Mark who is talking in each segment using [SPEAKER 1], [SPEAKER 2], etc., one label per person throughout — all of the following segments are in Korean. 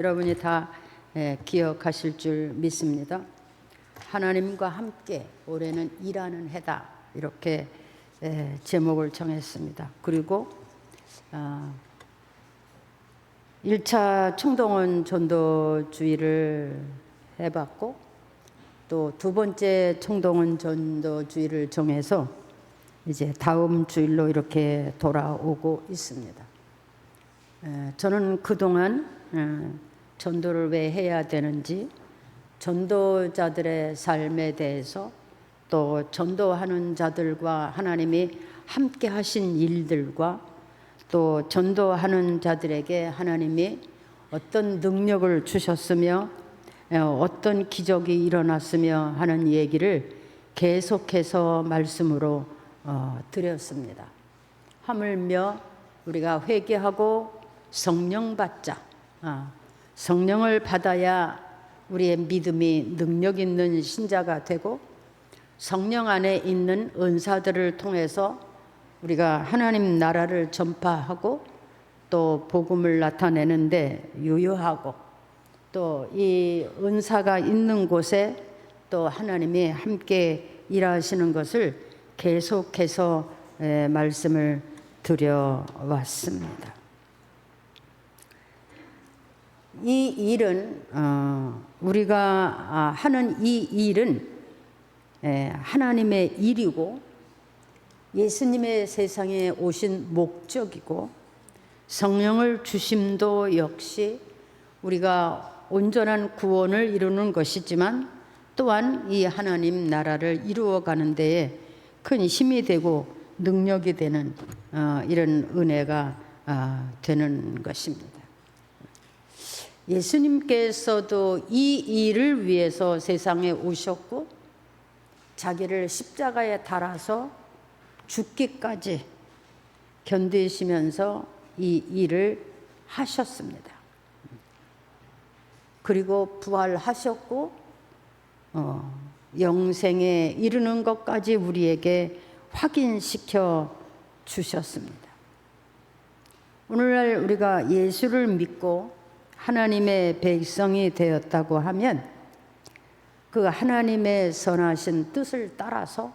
[SPEAKER 1] 여러분이 다 기억하실 줄 믿습니다. 하나님과 함께 올해는 일하는 해다, 이렇게 제목을 정했습니다. 그리고 1차 총동원 전도주의를 해봤고, 또 두 번째 총동원 전도주의를 정해서 이제 다음 주일로 이렇게 돌아오고 있습니다. 저는 그동안 전도를 왜 해야 되는지, 전도자들의 삶에 대해서, 또 전도하는 자들과 하나님이 함께 하신 일들과, 또 전도하는 자들에게 하나님이 어떤 능력을 주셨으며 어떤 기적이 일어났으며 하는 얘기를 계속해서 말씀으로 드렸습니다. 하물며 우리가 회개하고 성령 받자, 성령을 받아야 우리의 믿음이 능력 있는 신자가 되고, 성령 안에 있는 은사들을 통해서 우리가 하나님 나라를 전파하고 또 복음을 나타내는데 유효하고, 또 이 은사가 있는 곳에 또 하나님이 함께 일하시는 것을 계속해서 말씀을 드려왔습니다. 이 일은 우리가 하는 이 일은 하나님의 일이고, 예수님의 세상에 오신 목적이고, 성령을 주심도 역시 우리가 온전한 구원을 이루는 것이지만, 또한 이 하나님 나라를 이루어가는 데에 큰 힘이 되고 능력이 되는 이런 은혜가 되는 것입니다. 예수님께서도 이 일을 위해서 세상에 오셨고, 자기를 십자가에 달아서 죽기까지 견디시면서 이 일을 하셨습니다. 그리고 부활하셨고 영생에 이르는 것까지 우리에게 확인시켜 주셨습니다. 오늘날 우리가 예수를 믿고 하나님의 백성이 되었다고 하면, 그 하나님의 선하신 뜻을 따라서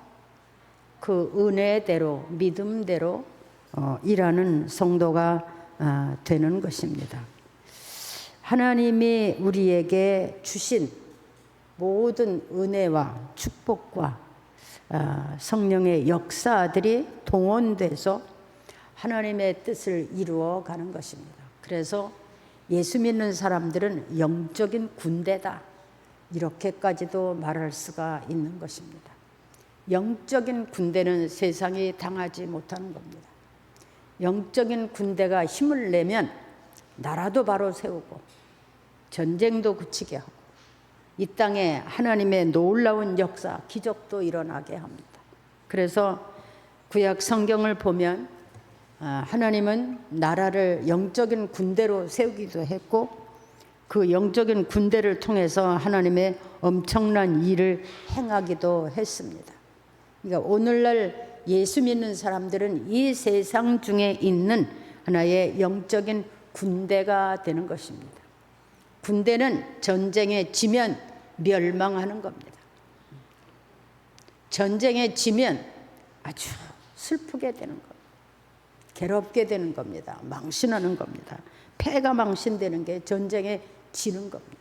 [SPEAKER 1] 그 은혜대로, 믿음대로 일하는 성도가 되는 것입니다. 하나님이 우리에게 주신 모든 은혜와 축복과 성령의 역사들이 동원돼서 하나님의 뜻을 이루어가는 것입니다. 그래서 예수 믿는 사람들은 영적인 군대다, 이렇게까지도 말할 수가 있는 것입니다. 영적인 군대는 세상이 당하지 못하는 겁니다. 영적인 군대가 힘을 내면 나라도 바로 세우고 전쟁도 그치게 하고, 이 땅에 하나님의 놀라운 역사, 기적도 일어나게 합니다. 그래서 구약 성경을 보면 하나님은 나라를 영적인 군대로 세우기도 했고, 그 영적인 군대를 통해서 하나님의 엄청난 일을 행하기도 했습니다. 그러니까 오늘날 예수 믿는 사람들은 이 세상 중에 있는 하나의 영적인 군대가 되는 것입니다. 군대는 전쟁에 지면 멸망하는 겁니다. 전쟁에 지면 아주 슬프게 되는 겁니다. 괴롭게 되는 겁니다. 망신하는 겁니다. 패가 망신되는 게 전쟁에 지는 겁니다.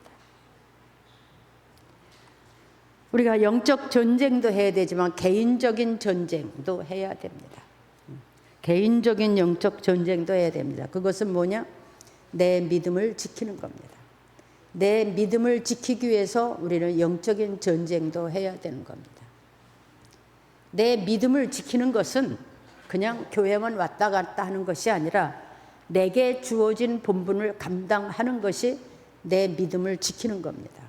[SPEAKER 1] 우리가 영적 전쟁도 해야 되지만 개인적인 전쟁도 해야 됩니다. 개인적인 영적 전쟁도 해야 됩니다. 그것은 뭐냐? 내 믿음을 지키는 겁니다. 내 믿음을 지키기 위해서 우리는 영적인 전쟁도 해야 되는 겁니다. 내 믿음을 지키는 것은 그냥 교회만 왔다 갔다 하는 것이 아니라, 내게 주어진 본분을 감당하는 것이 내 믿음을 지키는 겁니다.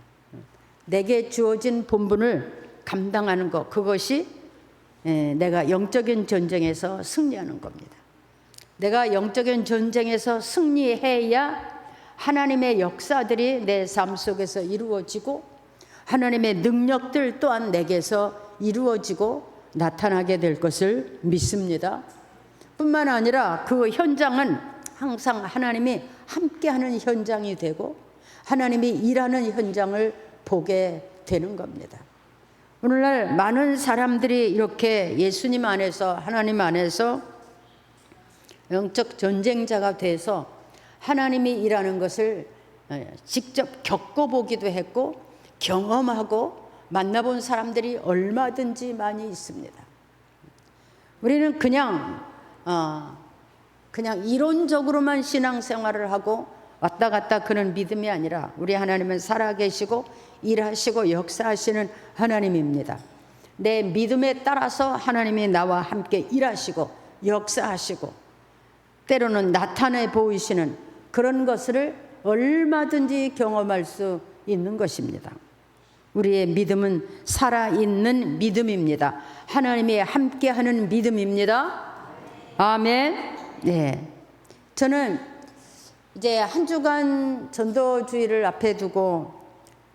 [SPEAKER 1] 내게 주어진 본분을 감당하는 것, 그것이 내가 영적인 전쟁에서 승리하는 겁니다. 내가 영적인 전쟁에서 승리해야 하나님의 역사들이 내 삶 속에서 이루어지고, 하나님의 능력들 또한 내게서 이루어지고 나타나게 될 것을 믿습니다. 뿐만 아니라 그 현장은 항상 하나님이 함께하는 현장이 되고, 하나님이 일하는 현장을 보게 되는 겁니다. 오늘날 많은 사람들이 이렇게 예수님 안에서, 하나님 안에서 영적 전쟁자가 돼서 하나님이 일하는 것을 직접 겪어보기도 했고 경험하고 만나본 사람들이 얼마든지 많이 있습니다. 우리는 그냥 이론적으로만 신앙생활을 하고 왔다 갔다 그런 믿음이 아니라 우리 하나님은 살아계시고 일하시고 역사하시는 하나님입니다. 내 믿음에 따라서 하나님이 나와 함께 일하시고 역사하시고 때로는 나타내 보이시는 그런 것을 얼마든지 경험할 수 있는 것입니다. 우리의 믿음은 살아있는 믿음입니다. 하나님이 함께하는 믿음입니다. 아멘. 네. 저는 이제 한 주간 전도주의를 앞에 두고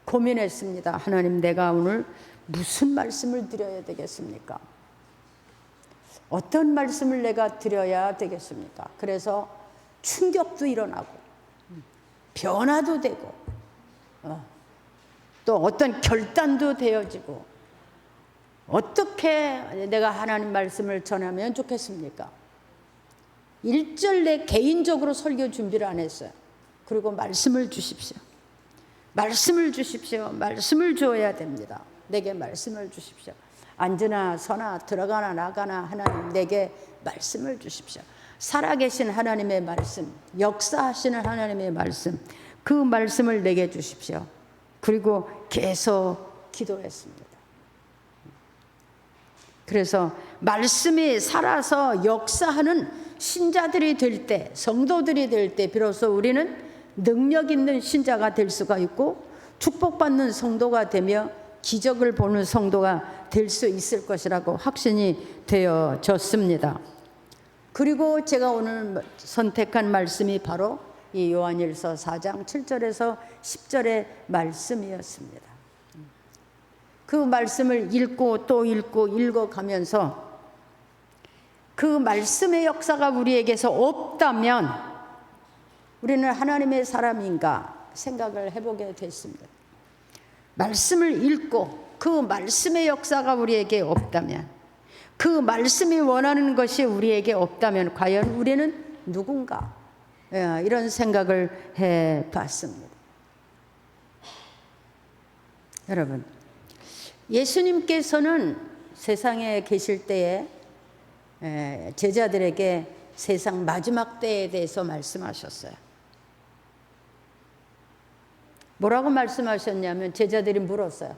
[SPEAKER 1] 고민했습니다. 하나님, 내가 오늘 무슨 말씀을 드려야 되겠습니까? 어떤 말씀을 내가 드려야 되겠습니까? 그래서 충격도 일어나고 변화도 되고 또 어떤 결단도 되어지고 어떻게 내가 하나님 말씀을 전하면 좋겠습니까? 일절 내 개인적으로 설교 준비를 안 했어요. 그리고 말씀을 주십시오. 말씀을 주십시오. 말씀을 주어야 됩니다. 내게 말씀을 주십시오. 앉으나 서나 들어가나 나가나 하나님 내게 말씀을 주십시오. 살아계신 하나님의 말씀, 역사하시는 하나님의 말씀, 그 말씀을 내게 주십시오. 그리고 계속 기도했습니다. 그래서 말씀이 살아서 역사하는 신자들이 될 때, 성도들이 될 때 비로소 우리는 능력 있는 신자가 될 수가 있고 축복받는 성도가 되며 기적을 보는 성도가 될 수 있을 것이라고 확신이 되어졌습니다. 그리고 제가 오늘 선택한 말씀이 바로 이 요한일서 4장 7절에서 10절의 말씀이었습니다. 그 말씀을 읽고 또 읽고 읽어가면서 그 말씀의 역사가 우리에게서 없다면 우리는 하나님의 사람인가 생각을 해보게 됐습니다. 말씀을 읽고 그 말씀의 역사가 우리에게 없다면, 그 말씀이 원하는 것이 우리에게 없다면 과연 우리는 누군가? 이런 생각을 해봤습니다. 여러분, 예수님께서는 세상에 계실 때에 제자들에게 세상 마지막 때에 대해서 말씀하셨어요. 뭐라고 말씀하셨냐면 제자들이 물었어요.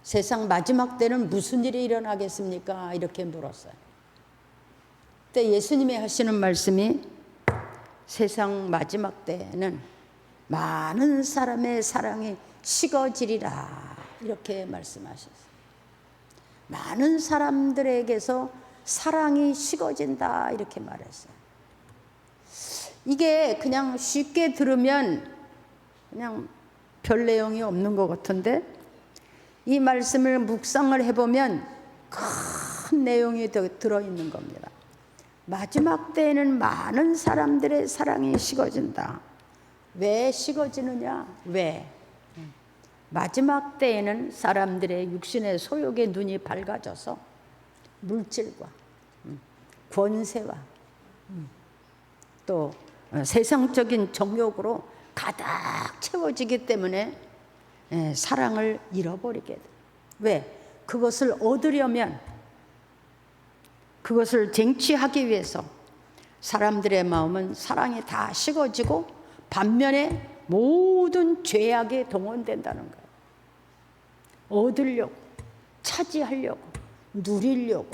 [SPEAKER 1] 세상 마지막 때는 무슨 일이 일어나겠습니까? 이렇게 물었어요. 그때 예수님이 하시는 말씀이 세상 마지막 때에는 많은 사람의 사랑이 식어지리라 이렇게 말씀하셨어요. 많은 사람들에게서 사랑이 식어진다 이렇게 말했어요. 이게 그냥 쉽게 들으면 그냥 별 내용이 없는 것 같은데 이 말씀을 묵상을 해보면 큰 내용이 들어있는 겁니다. 마지막 때에는 많은 사람들의 사랑이 식어진다. 왜 식어지느냐? 왜? 마지막 때에는 사람들의 육신의 소욕의 눈이 밝아져서 물질과 권세와 또 세상적인 정욕으로 가득 채워지기 때문에 사랑을 잃어버리게 돼. 왜? 그것을 얻으려면, 그것을 쟁취하기 위해서 사람들의 마음은 사랑이 다 식어지고 반면에 모든 죄악에 동원된다는 거예요. 얻으려고, 차지하려고, 누리려고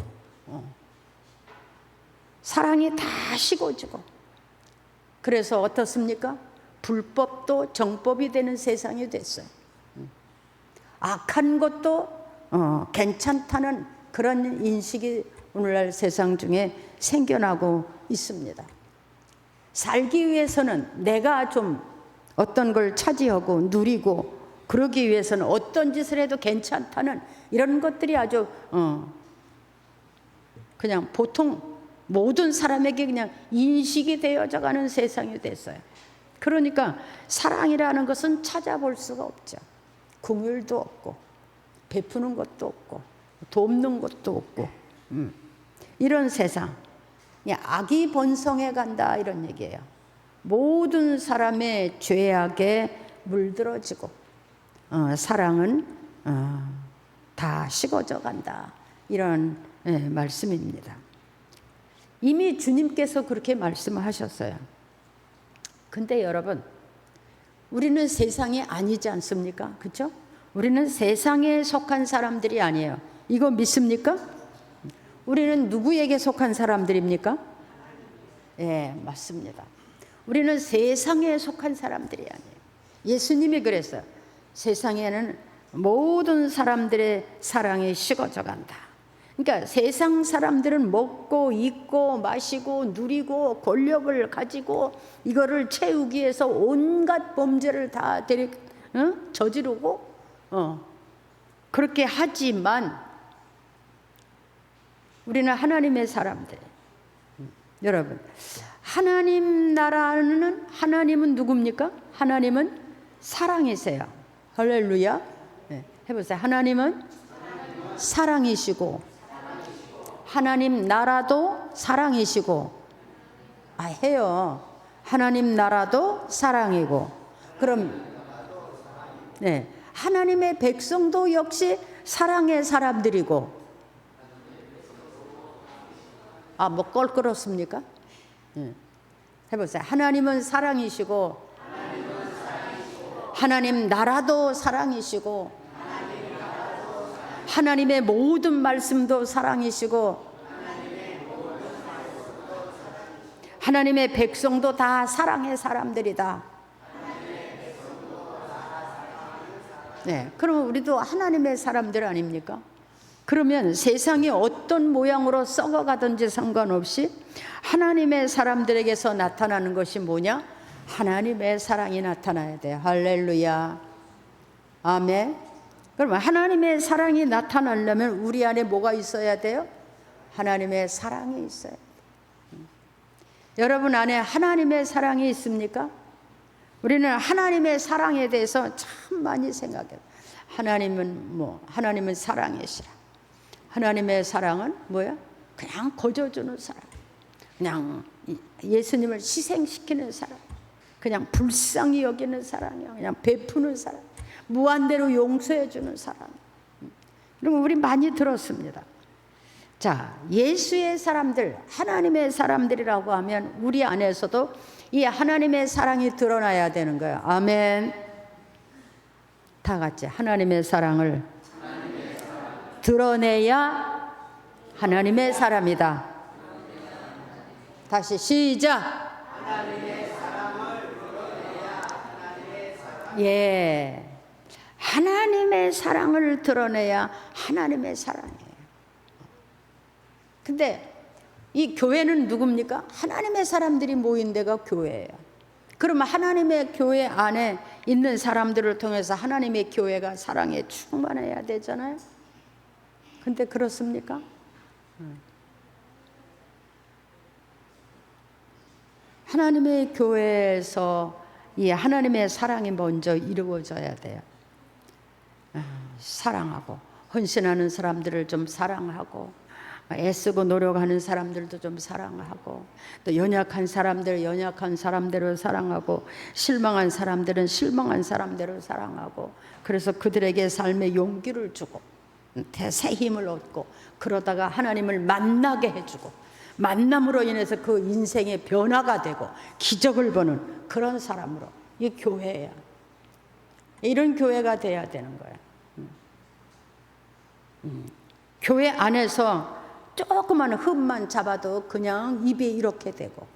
[SPEAKER 1] 사랑이 다 식어지고, 그래서 어떻습니까? 불법도 정법이 되는 세상이 됐어요. 악한 것도 괜찮다는 그런 인식이 오늘날 세상 중에 생겨나고 있습니다. 살기 위해서는 내가 좀 어떤 걸 차지하고 누리고 그러기 위해서는 어떤 짓을 해도 괜찮다는 이런 것들이 아주 그냥 보통 모든 사람에게 그냥 인식이 되어져 가는 세상이 됐어요. 그러니까 사랑이라는 것은 찾아볼 수가 없죠. 긍휼도 없고 베푸는 것도 없고 돕는 것도 없고 이런 세상, 악이 번성해 간다 이런 얘기예요. 모든 사람의 죄악에 물들어지고 사랑은 다 식어져 간다 이런 말씀입니다. 이미 주님께서 그렇게 말씀하셨어요. 근데 여러분, 우리는 세상이 아니지 않습니까? 그렇죠? 우리는 세상에 속한 사람들이 아니에요. 이거 믿습니까? 우리는 누구에게 속한 사람들입니까? 예, 맞습니다. 우리는 세상에 속한 사람들이 아니에요. 예수님이 그랬어요. 세상에는 모든 사람들의 사랑이 식어져 간다. 그러니까 세상 사람들은 먹고 입고 마시고 누리고 권력을 가지고 이거를 채우기 위해서 온갖 범죄를 다 저지르고 그렇게 하지만 우리는 하나님의 사람들. 여러분, 하나님 나라는, 하나님은 누굽니까? 하나님은 사랑이세요. 할렐루야. 네, 해보세요. 하나님은 사랑이시고 하나님 나라도 사랑이시고, 해요. 하나님 나라도 사랑이고, 그럼 네, 하나님의 백성도 역시 사랑의 사람들이고, 뭐 껄끄럽습니까? 네. 해보세요. 하나님은 사랑이시고 하나님 나라도 사랑이시고 하나님의 모든 말씀도 사랑이시고 하나님의 백성도 다 사랑의 사람들이다. 네, 그러면 우리도 하나님의 사람들 아닙니까? 그러면 세상이 어떤 모양으로 썩어가든지 상관없이 하나님의 사람들에게서 나타나는 것이 뭐냐? 하나님의 사랑이 나타나야 돼요. 할렐루야. 아멘. 그러면 하나님의 사랑이 나타나려면 우리 안에 뭐가 있어야 돼요? 하나님의 사랑이 있어야 돼요. 여러분 안에 하나님의 사랑이 있습니까? 우리는 하나님의 사랑에 대해서 참 많이 생각해요. 하나님은 사랑이시라. 하나님의 사랑은 뭐야? 그냥 거저주는 사랑, 그냥 예수님을 희생시키는 사랑, 그냥 불쌍히 여기는 사랑이야. 그냥 베푸는 사랑, 무한대로 용서해 주는 사랑. 그리고 우리 많이 들었습니다. 자, 예수의 사람들, 하나님의 사람들이라고 하면 우리 안에서도 이 하나님의 사랑이 드러나야 되는 거예요. 아멘. 다 같이 하나님의 사랑을 드러내야 하나님의 사람이다. 다시 시작. 예, 하나님의 사랑을 드러내야 하나님의 사랑이에요. 근데 이 교회는 누굽니까? 하나님의 사람들이 모인 데가 교회예요. 그러면 하나님의 교회 안에 있는 사람들을 통해서 하나님의 교회가 사랑에 충만해야 되잖아요. 근데 그렇습니까? 하나님의 교회에서 이 하나님의 사랑이 먼저 이루어져야 돼요. 사랑하고 헌신하는 사람들을 좀 사랑하고 애쓰고 노력하는 사람들도 좀 사랑하고 또 연약한 사람대로 사랑하고 실망한 사람들은 실망한 사람대로 사랑하고 그래서 그들에게 삶의 용기를 주고 새 힘을 얻고 그러다가 하나님을 만나게 해주고 만남으로 인해서 그 인생의 변화가 되고 기적을 보는 그런 사람으로 이 교회야. 이런 교회가 돼야 되는 거야. 교회 안에서 조그만 흠만 잡아도 그냥 입에 이렇게 되고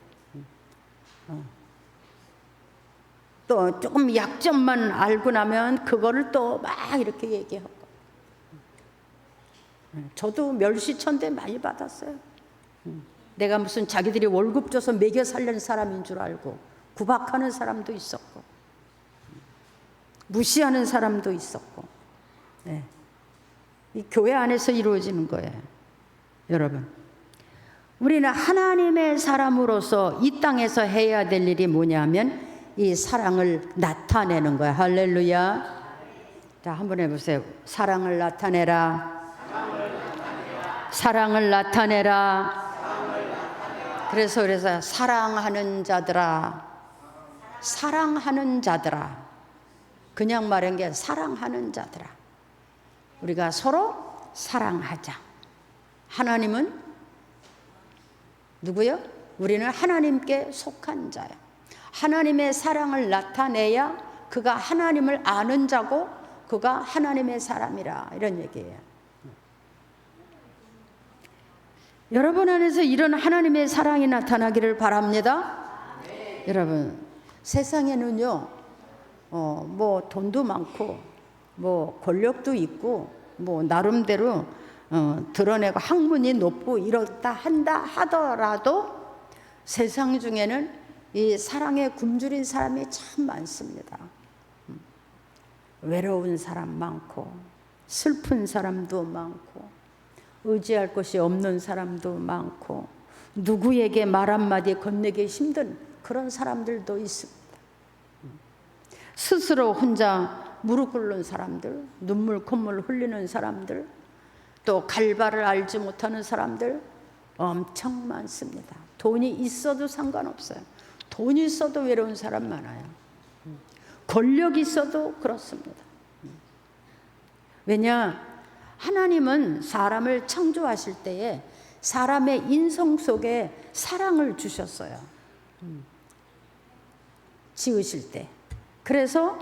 [SPEAKER 1] 또 조금 약점만 알고 나면 그거를 또 막 이렇게 얘기하고 저도 멸시천대 많이 받았어요. 내가 무슨 자기들이 월급 줘서 먹여 살리는 사람인 줄 알고 구박하는 사람도 있었고 무시하는 사람도 있었고 네. 이 교회 안에서 이루어지는 거예요. 여러분, 우리는 하나님의 사람으로서 이 땅에서 해야 될 일이 뭐냐면 이 사랑을 나타내는 거야. 할렐루야. 자, 한번 해보세요. 사랑을 나타내라. 사랑을 나타내라. 그래서 사랑하는 자들아, 사랑하는 자들아. 그냥 말한 게 사랑하는 자들아. 우리가 서로 사랑하자. 하나님은 누구요? 우리는 하나님께 속한 자야. 하나님의 사랑을 나타내야 그가 하나님을 아는 자고 그가 하나님의 사람이라, 이런 얘기예요. 여러분 안에서 이런 하나님의 사랑이 나타나기를 바랍니다. 여러분, 세상에는요, 뭐 돈도 많고 뭐 권력도 있고 뭐 나름대로 드러내고 학문이 높고 이렇다 한다 하더라도 세상 중에는 이 사랑에 굶주린 사람이 참 많습니다. 외로운 사람 많고 슬픈 사람도 많고 의지할 곳이 없는 사람도 많고 누구에게 말 한마디 건네기 힘든 그런 사람들도 있습니다. 스스로 혼자 무릎 꿇는 사람들, 눈물 콧물 흘리는 사람들, 또 갈바를 알지 못하는 사람들 엄청 많습니다. 돈이 있어도 상관없어요. 돈이 있어도 외로운 사람 많아요. 권력이 있어도 그렇습니다. 왜냐? 하나님은 사람을 창조하실 때에 사람의 인성 속에 사랑을 주셨어요. 지으실 때. 그래서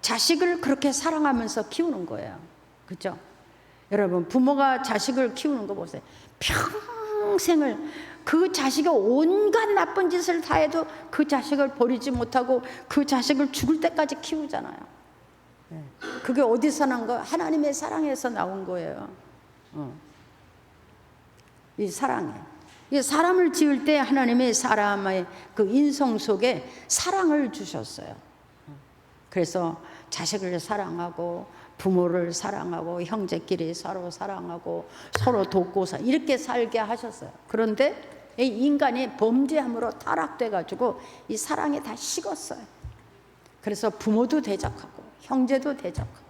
[SPEAKER 1] 자식을 그렇게 사랑하면서 키우는 거예요. 그렇죠? 여러분, 부모가 자식을 키우는 거 보세요. 평생을 그 자식이 온갖 나쁜 짓을 다 해도 그 자식을 버리지 못하고 그 자식을 죽을 때까지 키우잖아요. 그게 어디서 난 거? 하나님의 사랑에서 나온 거예요. 이 사랑에. 이 사람을 지을 때 하나님의 사람의 그 인성 속에 사랑을 주셨어요. 그래서 자식을 사랑하고 부모를 사랑하고 형제끼리 서로 사랑하고 서로 돕고 이렇게 살게 하셨어요. 그런데 이 인간이 범죄함으로 타락돼 가지고 이 사랑이 다 식었어요. 그래서 부모도 대적하고 형제도 대적하고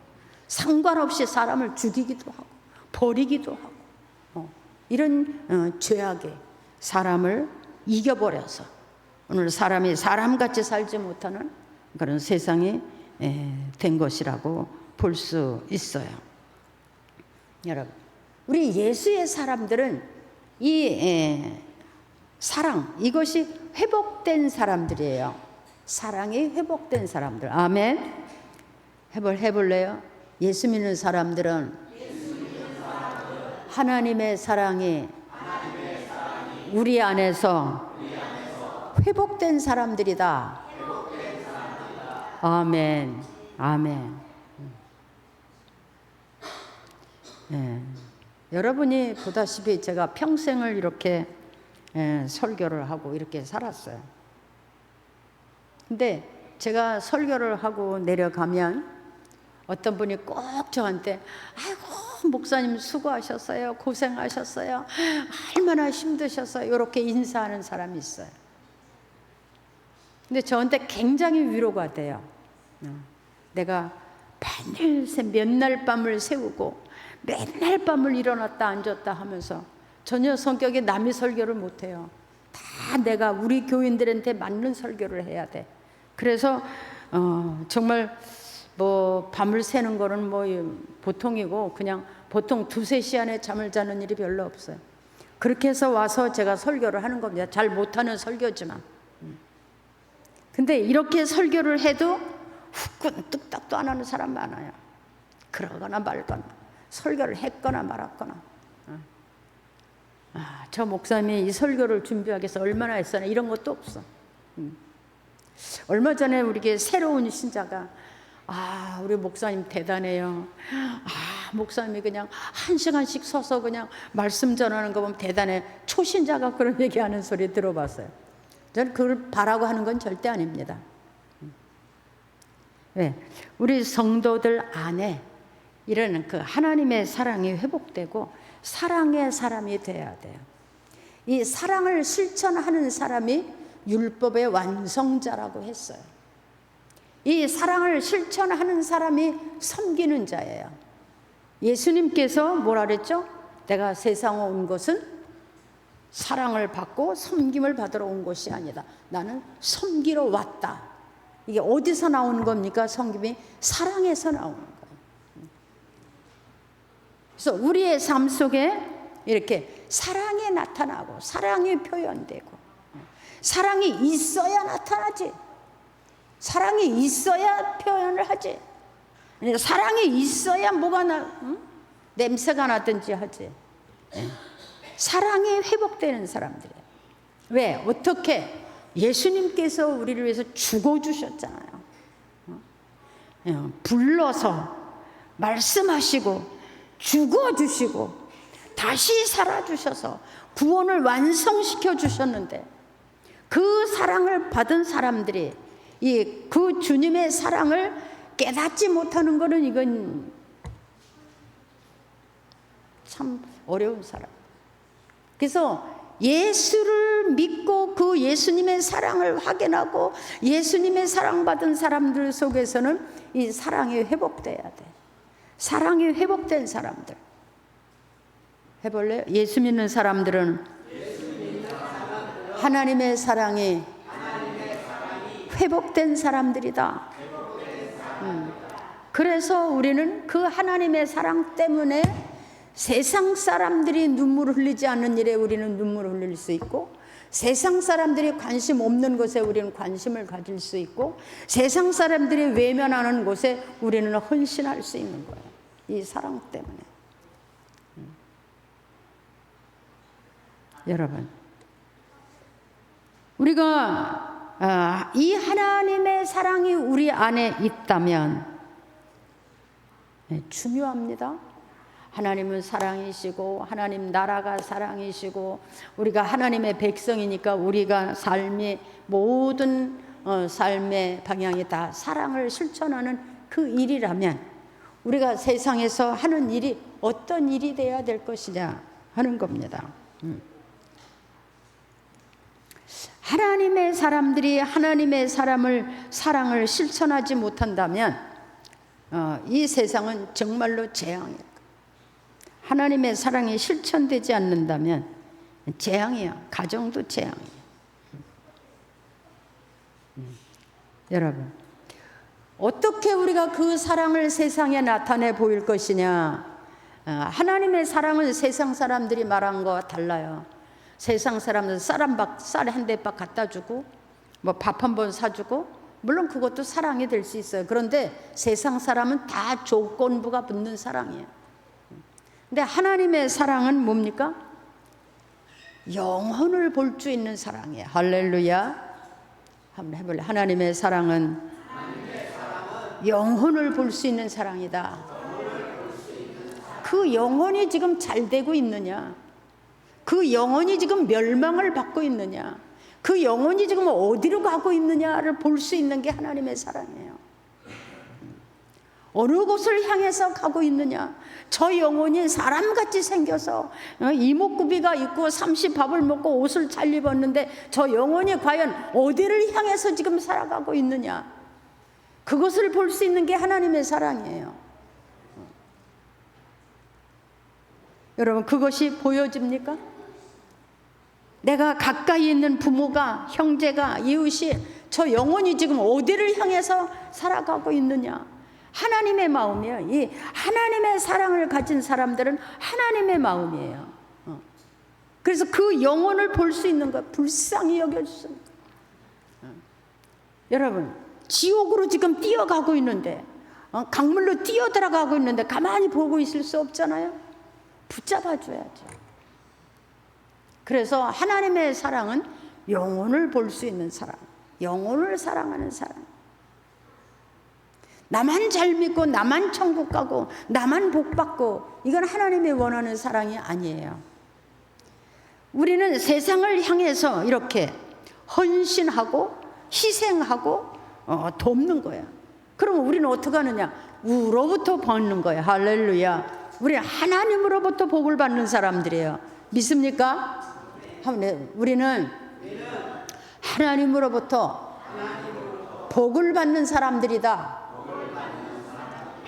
[SPEAKER 1] 상관없이 사람을 죽이기도 하고 버리기도 하고 이런 죄악에 사람을 이겨버려서 오늘 사람이 사람같이 살지 못하는 그런 세상이 된 것이라고 볼 수 있어요. 여러분, 우리 예수의 사람들은 이 사랑, 이것이 회복된 사람들이에요. 사랑이 회복된 사람들. 아멘. 해볼래요? 예수 믿는 사람들은 하나님의 사랑이 우리 안에서 회복된 사람들이다. 아멘. 아멘. 여러분이 보다시피 제가 평생을 이렇게 설교를 하고 이렇게 살았어요. 근데 제가 설교를 하고 내려가면 어떤 분이 꼭 저한테 아이고 목사님 수고하셨어요. 고생하셨어요. 얼마나 힘드셨어요. 이렇게 인사하는 사람이 있어요. 근데 저한테 굉장히 위로가 돼요. 내가 밤새 몇날 밤을 새우고 맨날 밤을 일어났다 앉았다 하면서 전혀 성격이 남의 설교를 못해요. 다 내가 우리 교인들한테 맞는 설교를 해야 돼. 그래서 정말 뭐 밤을 새는 거는 뭐 보통이고 그냥 보통 2-3 안에 잠을 자는 일이 별로 없어요. 그렇게 해서 와서 제가 설교를 하는 겁니다. 잘 못하는 설교지만. 근데 이렇게 설교를 해도 후끈 뚝딱도 안 하는 사람 많아요. 그러거나 말거나 설교를 했거나 말았거나. 저 목사님이 이 설교를 준비하기 위해서 얼마나 했으나 이런 것도 없어. 얼마 전에 우리에게 새로운 신자가 우리 목사님 대단해요. 목사님이 그냥 1시간씩 서서 그냥 말씀 전하는 거 보면 대단해. 초신자가 그런 얘기하는 소리 들어봤어요. 저는 그걸 바라고 하는 건 절대 아닙니다. 왜? 우리 성도들 안에 이런 그 하나님의 사랑이 회복되고 사랑의 사람이 돼야 돼요. 이 사랑을 실천하는 사람이 율법의 완성자라고 했어요. 이 사랑을 실천하는 사람이 섬기는 자예요. 예수님께서 뭐라 그랬죠? 내가 세상에 온 것은 사랑을 받고 섬김을 받으러 온 것이 아니다. 나는 섬기러 왔다. 이게 어디서 나오는 겁니까? 섬김이 사랑에서 나오는 거예요. 그래서 우리의 삶 속에 이렇게 사랑이 나타나고 사랑이 표현되고 사랑이 있어야 나타나지. 사랑이 있어야 표현을 하지. 사랑이 있어야 뭐가 냄새가 나든지 하지. 사랑이 회복되는 사람들이에요. 왜? 어떻게? 예수님께서 우리를 위해서 죽어주셨잖아요. 불러서 말씀하시고 죽어주시고 다시 살아주셔서 구원을 완성시켜 주셨는데 그 사랑을 받은 사람들이 그 주님의 사랑을 깨닫지 못하는 것은 이건 참 어려운 사람. 그래서 예수를 믿고 그 예수님의 사랑을 확인하고 예수님의 사랑받은 사람들 속에서는 이 사랑이 회복돼야 돼. 사랑이 회복된 사람들. 해볼래요? 예수 믿는 사람들은 하나님의 사랑이 회복된 사람들이다. 그래서 우리는 그 하나님의 사랑 때문에 세상 사람들이 눈물을 흘리지 않는 일에 우리는 눈물을 흘릴 수 있고 세상 사람들이 관심 없는 것에 우리는 관심을 가질 수 있고 세상 사람들이 외면하는 곳에 우리는 헌신할 수 있는 거예요. 이 사랑 때문에. 여러분, 우리가 이 하나님의 사랑이 우리 안에 있다면 중요합니다. 하나님은 사랑이시고 하나님 나라가 사랑이시고 우리가 하나님의 백성이니까 우리가 삶의 모든 삶의 방향이 다 사랑을 실천하는 그 일이라면 우리가 세상에서 하는 일이 어떤 일이 돼야 될 것이냐 하는 겁니다. 하나님의 사람들이 하나님의 사랑을 실천하지 못한다면 이 세상은 정말로 재앙이에요. 하나님의 사랑이 실천되지 않는다면 재앙이야. 가정도 재앙이야. 여러분, 어떻게 우리가 그 사랑을 세상에 나타내 보일 것이냐? 하나님의 사랑은 세상 사람들이 말한 거와 달라요. 세상 사람들은 쌀 한 대밥 갖다 주고 뭐 밥 한 번 사주고 물론 그것도 사랑이 될 수 있어요. 그런데 세상 사람은 다 조건부가 붙는 사랑이에요. 근데 하나님의 사랑은 뭡니까? 영혼을 볼 수 있는 사랑이에요. 할렐루야. 한번 해볼래? 하나님의 사랑은 영혼을 볼 수 있는 사랑이다. 그 영혼이 지금 잘 되고 있느냐? 그 영혼이 지금 멸망을 받고 있느냐? 그 영혼이 지금 어디로 가고 있느냐를 볼 수 있는 게 하나님의 사랑이에요. 어느 곳을 향해서 가고 있느냐? 저 영혼이 사람같이 생겨서 이목구비가 있고 30밥을 먹고 옷을 잘 입었는데 저 영혼이 과연 어디를 향해서 지금 살아가고 있느냐? 그것을 볼 수 있는 게 하나님의 사랑이에요. 여러분, 그것이 보여집니까? 내가 가까이 있는 부모가, 형제가, 이웃이 저 영혼이 지금 어디를 향해서 살아가고 있느냐? 하나님의 마음이에요. 이 하나님의 사랑을 가진 사람들은 하나님의 마음이에요. 그래서 그 영혼을 볼 수 있는 것, 불쌍히 여겨주십니다. 여러분, 지옥으로 지금 뛰어가고 있는데, 강물로 뛰어들어가고 있는데 가만히 보고 있을 수 없잖아요. 붙잡아줘야죠. 그래서 하나님의 사랑은 영혼을 볼 수 있는 사랑, 영혼을 사랑하는 사랑. 나만 잘 믿고 나만 천국 가고 나만 복 받고 이건 하나님이 원하는 사랑이 아니에요. 우리는 세상을 향해서 이렇게 헌신하고 희생하고 돕는 거야. 그러면 우리는 어떻게 하느냐? 우로부터 받는 거야. 할렐루야. 우리는 하나님으로부터 복을 받는 사람들이에요. 믿습니까? 우리는 하나님으로부터 복을 받는 사람들이다.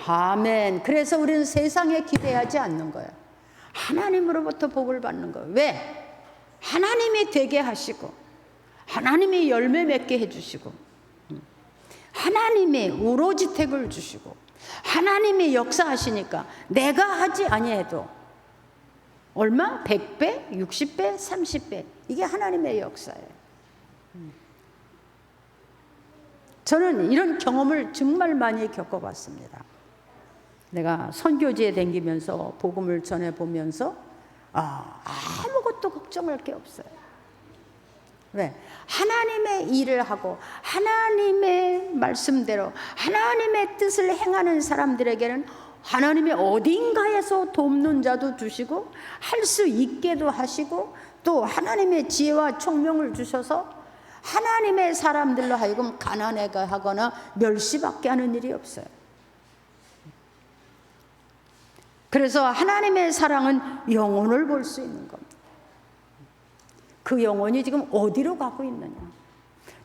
[SPEAKER 1] 아멘. 그래서 우리는 세상에 기대하지 않는 거예요. 하나님으로부터 복을 받는 거예요. 왜? 하나님이 되게 하시고, 하나님이 열매 맺게 해주시고, 하나님이 우로지택을 주시고, 하나님이 역사하시니까 내가 하지 아니해도 얼마? 100배, 60배, 30배. 이게 하나님의 역사예요. 저는 이런 경험을 정말 많이 겪어봤습니다. 내가 선교지에 다니면서 복음을 전해보면서 아무것도 걱정할 게 없어요. 왜? 하나님의 일을 하고 하나님의 말씀대로 하나님의 뜻을 행하는 사람들에게는 하나님의 어딘가에서 돕는 자도 주시고 할 수 있게도 하시고 또 하나님의 지혜와 총명을 주셔서 하나님의 사람들로 하여금 가난하게 하거나 멸시받게 하는 일이 없어요. 그래서 하나님의 사랑은 영혼을 볼 수 있는 겁니다. 그 영혼이 지금 어디로 가고 있느냐.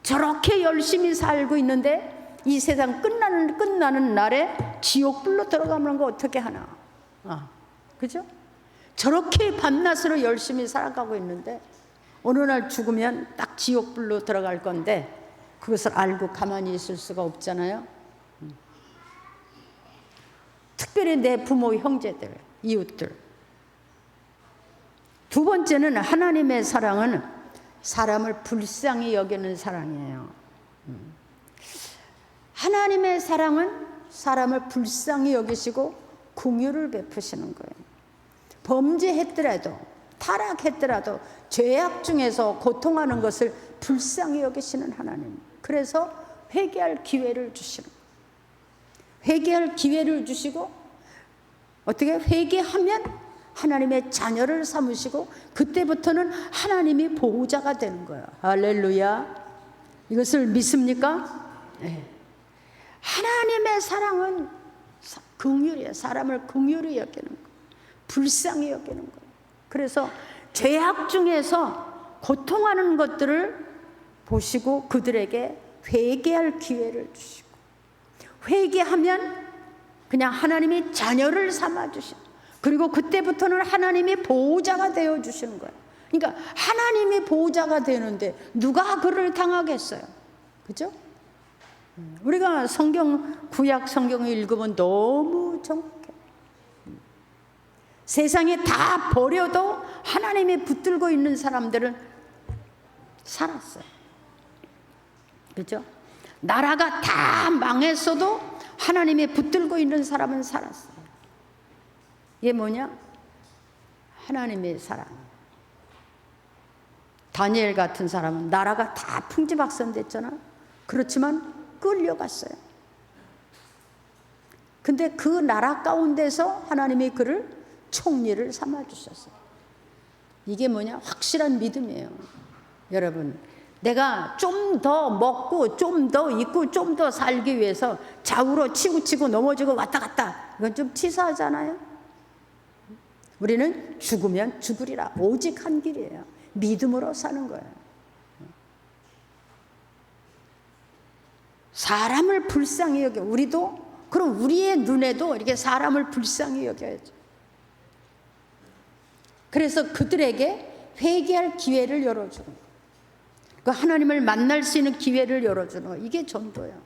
[SPEAKER 1] 저렇게 열심히 살고 있는데 이 세상 끝나는 날에 지옥불로 들어가는 거 어떻게 하나. 그죠? 저렇게 밤낮으로 열심히 살아가고 있는데 어느 날 죽으면 딱 지옥불로 들어갈 건데 그것을 알고 가만히 있을 수가 없잖아요. 특별히 내 부모, 형제들, 이웃들. 두 번째는 하나님의 사랑은 사람을 불쌍히 여기는 사랑이에요. 하나님의 사랑은 사람을 불쌍히 여기시고 긍휼을 베푸시는 거예요. 범죄했더라도 타락했더라도 죄악 중에서 고통하는 것을 불쌍히 여기시는 하나님. 그래서 회개할 기회를 주시는 거예요. 회개할 기회를 주시고 어떻게 회개하면 하나님의 자녀를 삼으시고 그때부터는 하나님이 보호자가 되는 거예요. 할렐루야. 이것을 믿습니까? 네. 하나님의 사랑은 긍휼이에요. 사람을 긍휼히 여기는 거예요. 불쌍히 여기는 거예요. 그래서 죄악 중에서 고통하는 것들을 보시고 그들에게 회개할 기회를 주시고 회개하면 그냥 하나님이 자녀를 삼아주시고 그리고 그때부터는 하나님이 보호자가 되어주시는 거예요. 그러니까 하나님이 보호자가 되는데 누가 그를 당하겠어요. 그죠? 우리가 구약 성경을 읽으면 너무 정확해요. 세상에 다 버려도 하나님이 붙들고 있는 사람들은 살았어요. 그죠? 나라가 다 망했어도 하나님이 붙들고 있는 사람은 살았어요. 이게 뭐냐? 하나님의 사랑. 다니엘 같은 사람은 나라가 다 풍지박산됐잖아. 그렇지만 끌려갔어요. 근데 그 나라 가운데서 하나님이 그를 총리를 삼아주셨어요. 이게 뭐냐? 확실한 믿음이에요. 여러분, 내가 좀 더 먹고 좀 더 입고 좀 더 살기 위해서 좌우로 치고 넘어지고 왔다 갔다, 이건 좀 치사하잖아요. 우리는 죽으면 죽으리라. 오직 한 길이에요. 믿음으로 사는 거예요. 사람을 불쌍히 여겨. 우리도 그럼 우리의 눈에도 이렇게 사람을 불쌍히 여겨야죠. 그래서 그들에게 회개할 기회를 열어주는 거예요. 그 하나님을 만날 수 있는 기회를 열어주는 거예요. 이게 전도예요.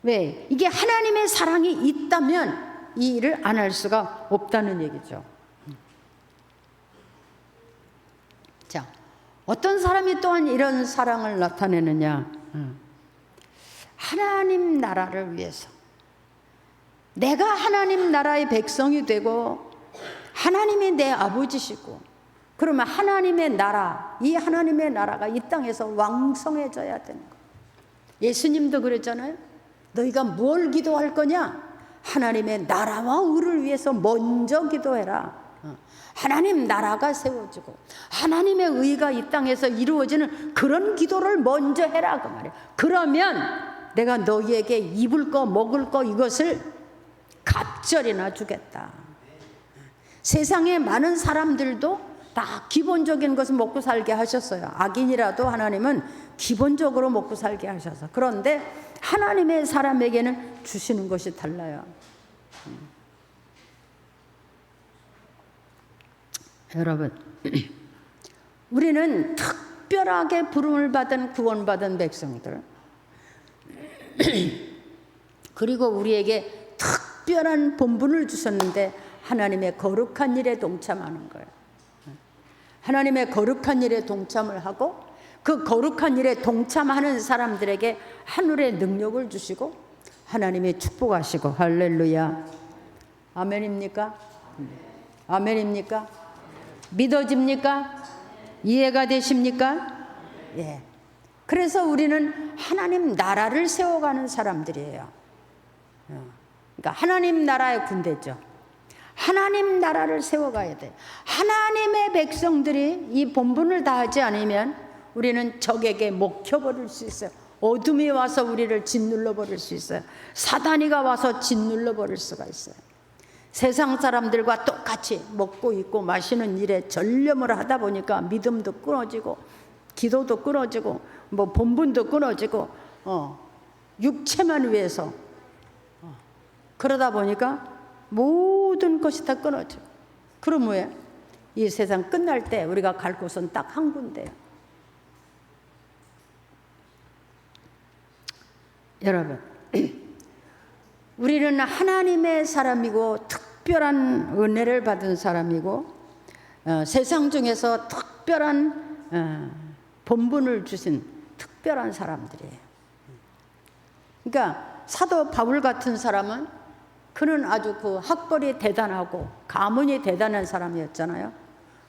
[SPEAKER 1] 왜? 이게 하나님의 사랑이 있다면 이 일을 안 할 수가 없다는 얘기죠. 자, 어떤 사람이 또한 이런 사랑을 나타내느냐? 하나님 나라를 위해서 내가 하나님 나라의 백성이 되고 하나님이 내 아버지시고 그러면 하나님의 나라, 이 하나님의 나라가 이 땅에서 왕성해져야 되는 거예요. 예수님도 그랬잖아요. 너희가 뭘 기도할 거냐? 하나님의 나라와 의를 위해서 먼저 기도해라. 하나님 나라가 세워지고 하나님의 의가 이 땅에서 이루어지는 그런 기도를 먼저 해라 그 말이에요. 그러면 내가 너희에게 입을 거 먹을 거 이것을 갑절이나 주겠다. 세상에 많은 사람들도 다 기본적인 것은 먹고 살게 하셨어요. 악인이라도 하나님은 기본적으로 먹고 살게 하셔서. 그런데 하나님의 사람에게는 주시는 것이 달라요. 여러분, 우리는 특별하게 부름을 받은 구원받은 백성들, 그리고 우리에게 특별한 본분을 주셨는데 하나님의 거룩한 일에 동참하는 거예요. 하나님의 거룩한 일에 동참을 하고 그 거룩한 일에 동참하는 사람들에게 하늘의 능력을 주시고 하나님이 축복하시고. 할렐루야. 아멘입니까? 아멘입니까? 믿어집니까? 이해가 되십니까? 예. 그래서 우리는 하나님 나라를 세워가는 사람들이에요. 그러니까 하나님 나라의 군대죠. 하나님 나라를 세워가야 돼. 하나님의 백성들이 이 본분을 다하지 않으면 우리는 적에게 먹혀버릴 수 있어요. 어둠이 와서 우리를 짓눌러버릴 수 있어요. 사단이가 와서 짓눌러버릴 수가 있어요. 세상 사람들과 똑같이 먹고 입고 마시는 일에 전념을 하다 보니까 믿음도 끊어지고 기도도 끊어지고 뭐 본분도 끊어지고 육체만 위해서 그러다 보니까 모든 것이 다 끊어져. 그럼 뭐예요? 이 세상 끝날 때 우리가 갈 곳은 딱 한 군데예요. 여러분, 우리는 하나님의 사람이고 특별한 은혜를 받은 사람이고 세상 중에서 특별한 본분을 주신 특별한 사람들이에요. 그러니까 사도 바울 같은 사람은 그는 아주 그 학벌이 대단하고 가문이 대단한 사람이었잖아요.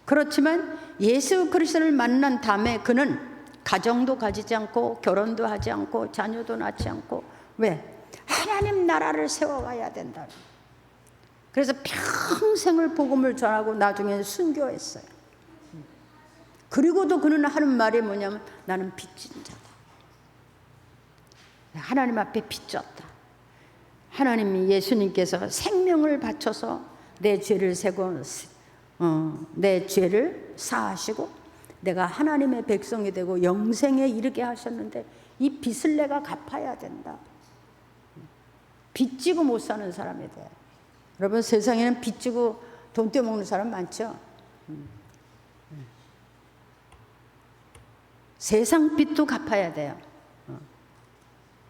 [SPEAKER 1] 그렇지만 예수 그리스도를 만난 다음에 그는 가정도 가지지 않고 결혼도 하지 않고 자녀도 낳지 않고. 왜? 하나님 나라를 세워가야 된다. 그래서 평생을 복음을 전하고 나중에는 순교했어요. 그리고도 그는 하는 말이 뭐냐면 나는 빚진 자다. 하나님 앞에 빚졌다. 하나님이 예수님께서 생명을 바쳐서 내 죄를 세고 내 죄를 사하시고 내가 하나님의 백성이 되고 영생에 이르게 하셨는데 이 빚을 내가 갚아야 된다. 빚지고 못 사는 사람이 돼. 여러분, 세상에는 빚지고 돈 떼먹는 사람 많죠. 세상 빚도 갚아야 돼요.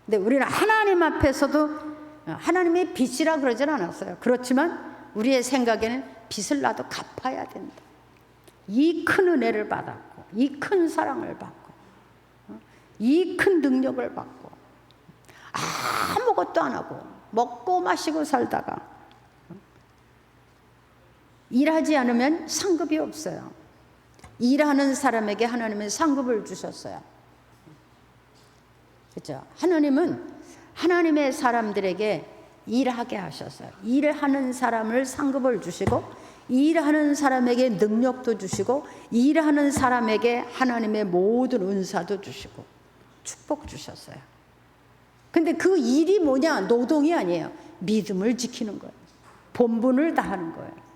[SPEAKER 1] 근데 우리는 하나님 앞에서도 하나님의 빚이라 그러진 않았어요. 그렇지만 우리의 생각에는 빚을 나도 갚아야 된다. 이 큰 은혜를 받았고 이 큰 사랑을 받고 이 큰 능력을 받고 아무것도 안 하고 먹고 마시고 살다가 일하지 않으면 상급이 없어요. 일하는 사람에게 하나님은 상급을 주셨어요. 그렇죠? 하나님은 하나님의 사람들에게 일하게 하셨어요. 일하는 사람을 상급을 주시고 일하는 사람에게 능력도 주시고 일하는 사람에게 하나님의 모든 은사도 주시고 축복 주셨어요. 근데 그 일이 뭐냐? 노동이 아니에요. 믿음을 지키는 거예요. 본분을 다하는 거예요.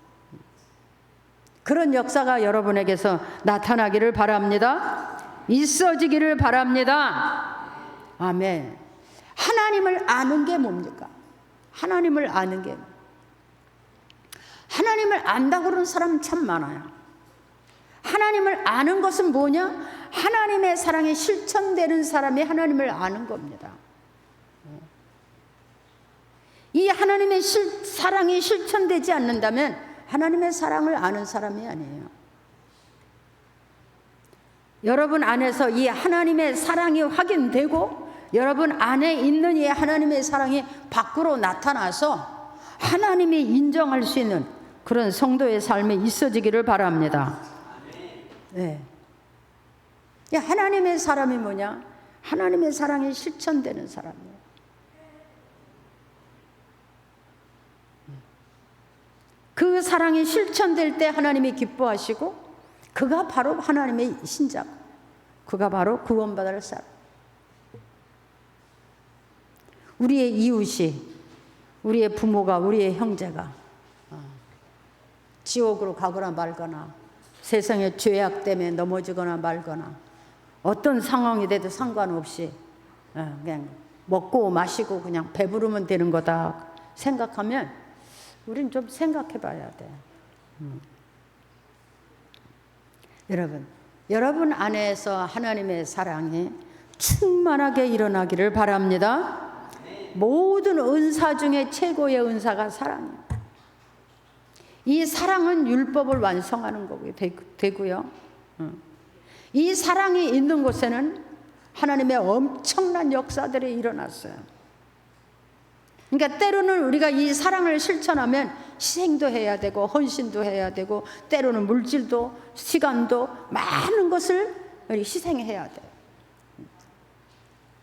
[SPEAKER 1] 그런 역사가 여러분에게서 나타나기를 바랍니다. 있어지기를 바랍니다. 아멘. 하나님을 아는 게 뭡니까? 하나님을 아는 게, 하나님을 안다고 그러는 사람 참 많아요. 하나님을 아는 것은 뭐냐? 하나님의 사랑이 실천되는 사람이 하나님을 아는 겁니다. 이 하나님의 사랑이 실천되지 않는다면 하나님의 사랑을 아는 사람이 아니에요. 여러분 안에서 이 하나님의 사랑이 확인되고 여러분 안에 있는 이 하나님의 사랑이 밖으로 나타나서 하나님이 인정할 수 있는 그런 성도의 삶이 있어지기를 바랍니다. 네. 하나님의 사람이 뭐냐? 하나님의 사랑이 실천되는 사람이에요. 그 사랑이 실천될 때 하나님이 기뻐하시고 그가 바로 하나님의 신자고 그가 바로 구원받을 사람. 우리의 이웃이, 우리의 부모가, 우리의 형제가 지옥으로 가거나 말거나 세상의 죄악 때문에 넘어지거나 말거나 어떤 상황이 돼도 상관없이 그냥 먹고 마시고 그냥 배부르면 되는 거다 생각하면 우린 좀 생각해 봐야 돼. 여러분 안에서 하나님의 사랑이 충만하게 일어나기를 바랍니다. 모든 은사 중에 최고의 은사가 사랑입니다. 이 사랑은 율법을 완성하는 거고 되고요. 이 사랑이 있는 곳에는 하나님의 엄청난 역사들이 일어났어요. 그러니까 때로는 우리가 이 사랑을 실천하면 희생도 해야 되고 헌신도 해야 되고 때로는 물질도 시간도 많은 것을 희생해야 돼요.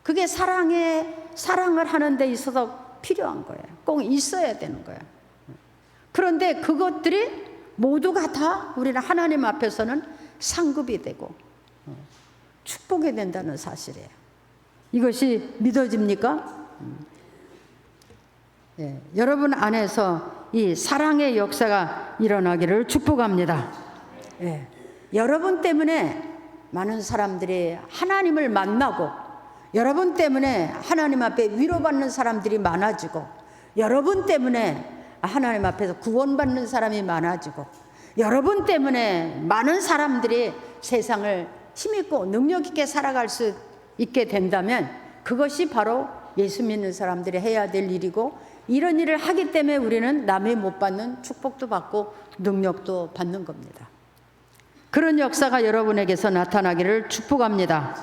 [SPEAKER 1] 그게 사랑을 하는 데 있어서 필요한 거예요. 꼭 있어야 되는 거예요. 그런데 그것들이 모두가 다 우리는 하나님 앞에서는 상급이 되고 축복이 된다는 사실이에요. 이것이 믿어집니까? 예, 여러분 안에서 이 사랑의 역사가 일어나기를 축복합니다. 예, 여러분 때문에 많은 사람들이 하나님을 만나고 여러분 때문에 하나님 앞에 위로받는 사람들이 많아지고 여러분 때문에 하나님 앞에서 구원받는 사람이 많아지고 여러분 때문에 많은 사람들이 세상을 힘있고 능력 있게 살아갈 수 있게 된다면 그것이 바로 예수 믿는 사람들이 해야 될 일이고 이런 일을 하기 때문에 우리는 남이 못 받는 축복도 받고 능력도 받는 겁니다. 그런 역사가 여러분에게서 나타나기를 축복합니다.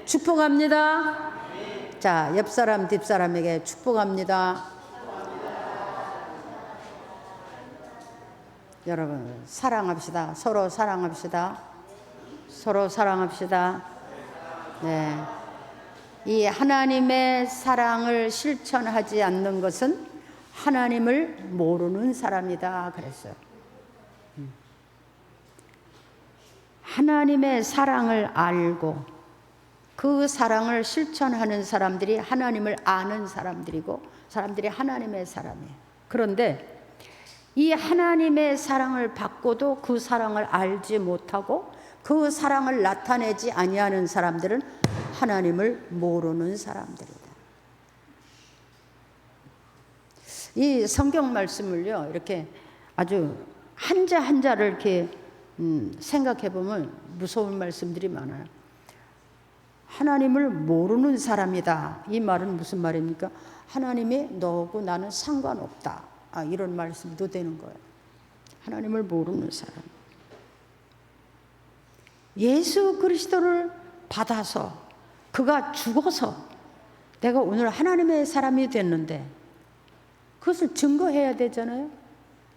[SPEAKER 1] 축복합니다. 자, 옆사람 뒷사람에게 축복합니다. 여러분 사랑합시다. 서로 사랑합시다. 서로 사랑합시다. 네. 이 하나님의 사랑을 실천하지 않는 것은 하나님을 모르는 사람이다 그랬어요. 하나님의 사랑을 알고 그 사랑을 실천하는 사람들이 하나님을 아는 사람들이고 사람들이 하나님의 사람이에요. 그런데 이 하나님의 사랑을 받고도 그 사랑을 알지 못하고 그 사랑을 나타내지 아니하는 사람들은 하나님을 모르는 사람들이다. 이 성경 말씀을요 이렇게 아주 한자 한자를 이렇게 생각해 보면 무서운 말씀들이 많아요. 하나님을 모르는 사람이다. 이 말은 무슨 말입니까? 하나님이 너하고 나는 상관없다. 이런 말씀도 되는 거예요. 하나님을 모르는 사람. 예수 그리스도를 받아서 그가 죽어서 내가 오늘 하나님의 사람이 됐는데 그것을 증거해야 되잖아요.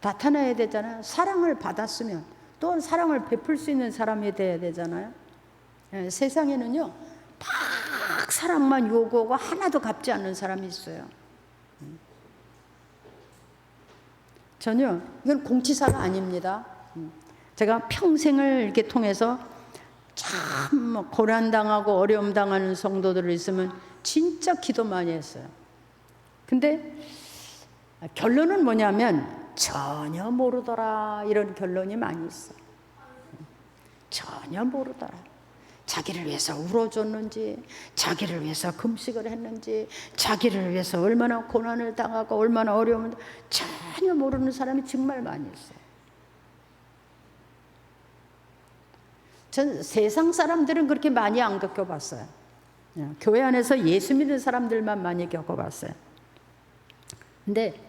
[SPEAKER 1] 나타나야 되잖아요. 사랑을 받았으면 또 사랑을 베풀 수 있는 사람이 돼야 되잖아요. 세상에는요 막 사랑만 요구하고 하나도 갚지 않는 사람이 있어요. 전혀 이건 공치사가 아닙니다. 제가 평생을 이렇게 통해서 참 고난당하고 어려움 당하는 성도들 있으면 진짜 기도 많이 했어요. 근데 결론은 뭐냐면 전혀 모르더라 이런 결론이 많이 있어. 전혀 모르더라. 자기를 위해서 울어줬는지 자기를 위해서 금식을 했는지 자기를 위해서 얼마나 고난을 당하고 얼마나 어려움을 전혀 모르는 사람이 정말 많이 있어요. 전 세상 사람들은 그렇게 많이 안 겪어봤어요. 교회 안에서 예수 믿는 사람들만 많이 겪어봤어요. 근데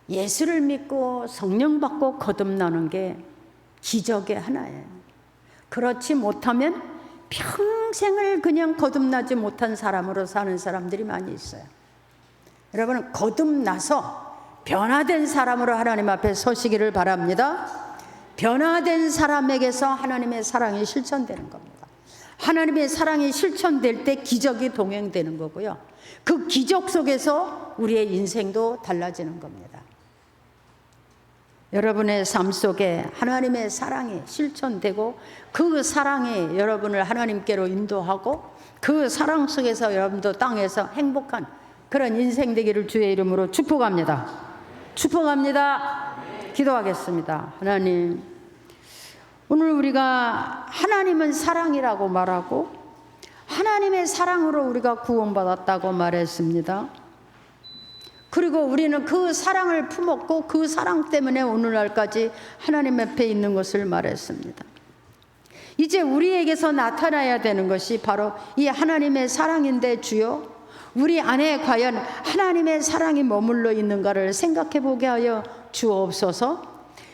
[SPEAKER 1] 예수를 믿고 성령 받고 거듭나는 게 기적의 하나예요. 그렇지 못하면 평생을 그냥 거듭나지 못한 사람으로 사는 사람들이 많이 있어요. 여러분은 거듭나서 변화된 사람으로 하나님 앞에 서시기를 바랍니다. 변화된 사람에게서 하나님의 사랑이 실천되는 겁니다. 하나님의 사랑이 실천될 때 기적이 동행되는 거고요. 그 기적 속에서 우리의 인생도 달라지는 겁니다. 여러분의 삶 속에 하나님의 사랑이 실천되고 그 사랑이 여러분을 하나님께로 인도하고 그 사랑 속에서 여러분도 땅에서 행복한 그런 인생 되기를 주의 이름으로 축복합니다. 축복합니다. 기도하겠습니다. 하나님, 오늘 우리가 하나님은 사랑이라고 말하고 하나님의 사랑으로 우리가 구원받았다고 말했습니다. 그리고 우리는 그 사랑을 품었고 그 사랑 때문에 오늘날까지 하나님 앞에 있는 것을 말했습니다. 이제 우리에게서 나타나야 되는 것이 바로 이 하나님의 사랑인데, 주여 우리 안에 과연 하나님의 사랑이 머물러 있는가를 생각해 보게 하여 주옵소서.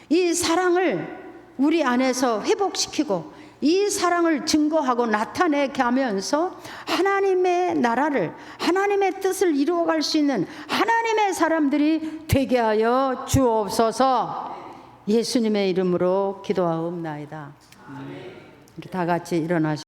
[SPEAKER 1] 이 사랑을 우리 안에서 회복시키고 이 사랑을 증거하고 나타내게 하면서 하나님의 나라를, 하나님의 뜻을 이루어갈 수 있는 하나님의 사람들이 되게 하여 주옵소서. 예수님의 이름으로 기도하옵나이다. 우리 다 같이 일어나시고